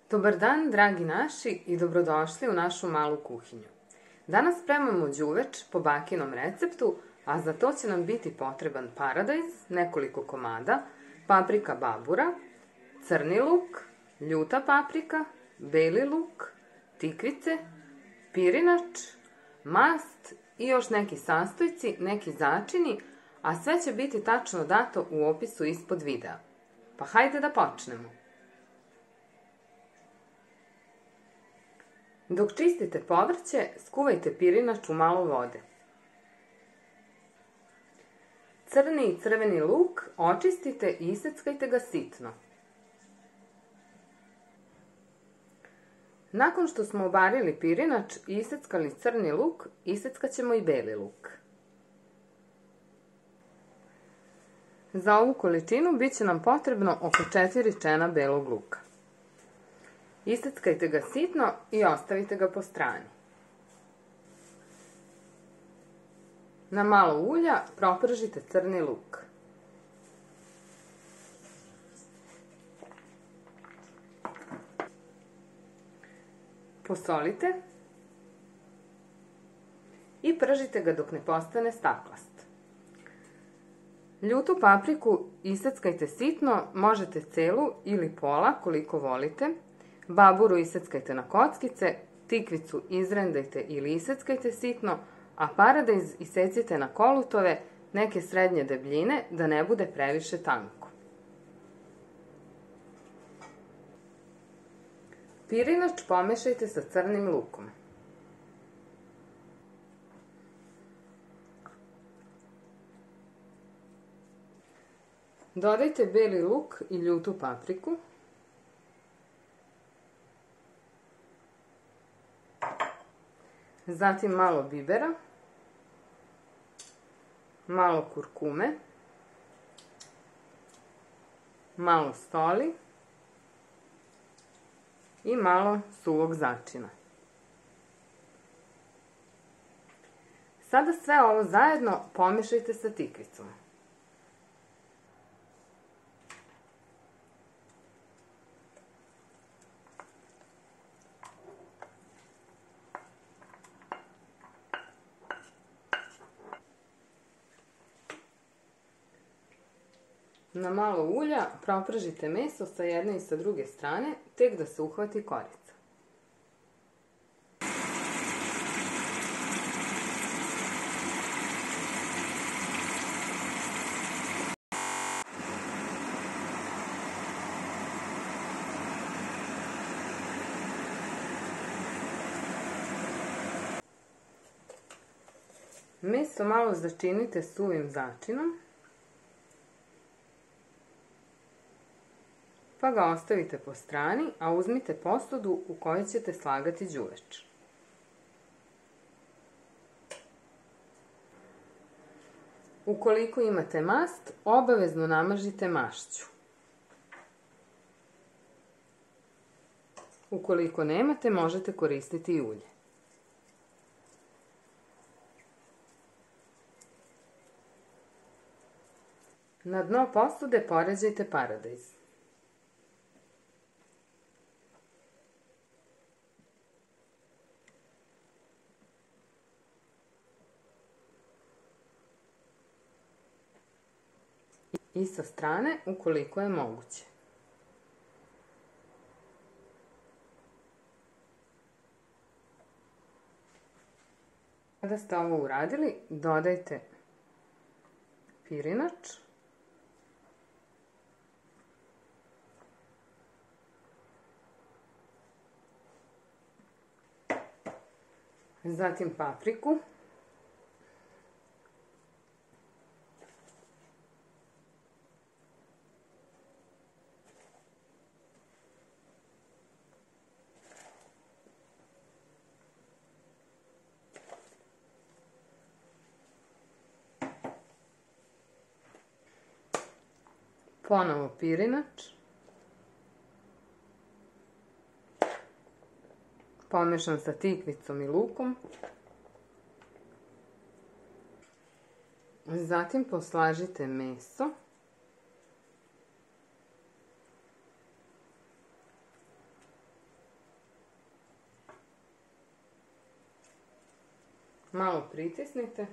Dobar dan, dragi naši, i dobrodošli u našu malu kuhinju. Danas spremamo đuveč po bakinom receptu, a za to će nam biti potreban paradajz, nekoliko komada, paprika babura, crni luk, ljuta paprika, beli luk, tikvice, pirinač, mast i još neki sastojci, neki začini, a sve će biti tačno dato u opisu ispod videa. Pa hajde da počnemo. Dok čistite povrće, skuvajte pirinač u malo vode. Crni i crveni luk očistite i iseckajte ga sitno. Nakon što smo obarili pirinač i iseckali crni luk, iseckat ćemo i beli luk. Za ovu količinu bit će nam potrebno oko 4 čena belog luka. Iseckajte ga sitno i ostavite ga po strani. Na malo ulja propržite crni luk. Posolite i pržite ga dok ne postane staklast. Ljutu papriku iseckajte sitno, možete celu ili pola koliko volite. Baburu iseckajte na kockice, tikvicu izrendajte ili iseckajte sitno, a paradajz isecite na kolutove neke srednje debljine da ne bude previše tanko. Pirinač pomešajte sa crnim lukom. Dodajte beli luk i ljutu papriku. Zatim malo bibera, malo kurkume, malo soli i malo suvog začina. Sada sve ovo zajedno pomešajte sa tikvicom. Na malo ulja propržite meso sa jedne i sa druge strane, tek da se uhvati korica. Meso malo začinite suvim začinom, pa ga ostavite po strani, a uzmite posudu u kojoj ćete slagati đuveč. Ukoliko imate mast, obavezno namažite mašću. Ukoliko nemate, možete koristiti i ulje. Na dno posude poređajte paradajz. I sa strane ukoliko je moguće. Kada ste ovo uradili, dodajte pirinač, zatim papriku, ponovo pirinač, pomešan sa tikvicom i lukom, zatim poslažite meso, Malo pritisnite.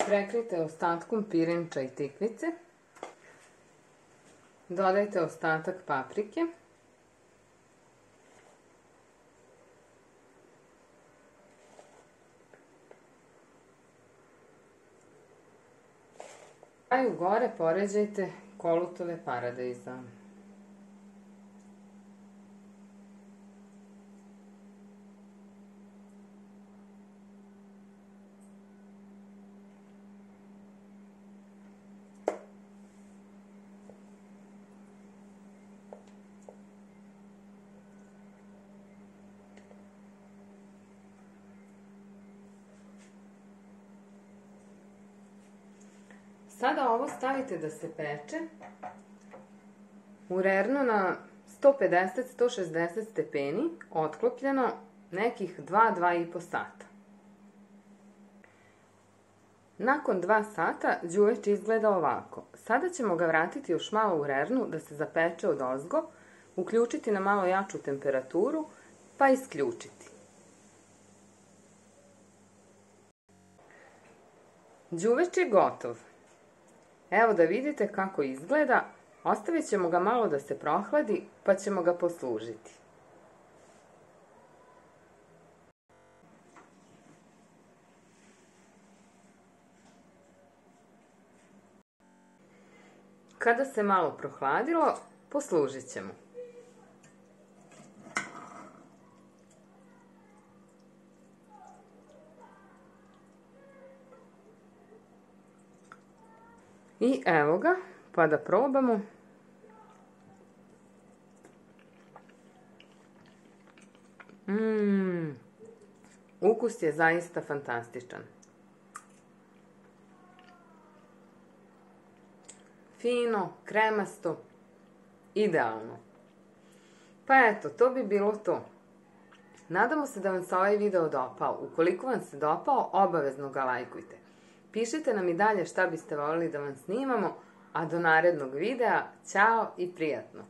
Prekrijte ostatkom pirinča i tikvice. Dodajte ostatak paprike. Na kraju gore poređajte kolutove paradajza. Sada ovo stavite da se peče u rernu na 150-160 stepeni, otklopljeno nekih 2-2,5 sata. Nakon 2 sata đuveč izgleda ovako. Sada ćemo ga vratiti još malo u rernu da se zapeče odozgo, uključiti na malo jaču temperaturu, pa isključiti. Đuveč je gotov. Evo da vidite kako izgleda, ostavit ćemo ga malo da se prohladi, pa ćemo ga poslužiti. Kada se malo prohladilo, poslužit ćemo. I evo ga, pa da probamo. Ukus je zaista fantastičan. Fino, kremasto, idealno. Pa eto, to bi bilo to. Nadamo se da vam se ovaj video dopao. Ukoliko vam se dopao, obavezno ga lajkujte. Pišite nam i dalje šta biste voljeli da vam snimamo, a do narednog videa, ćao i prijatno!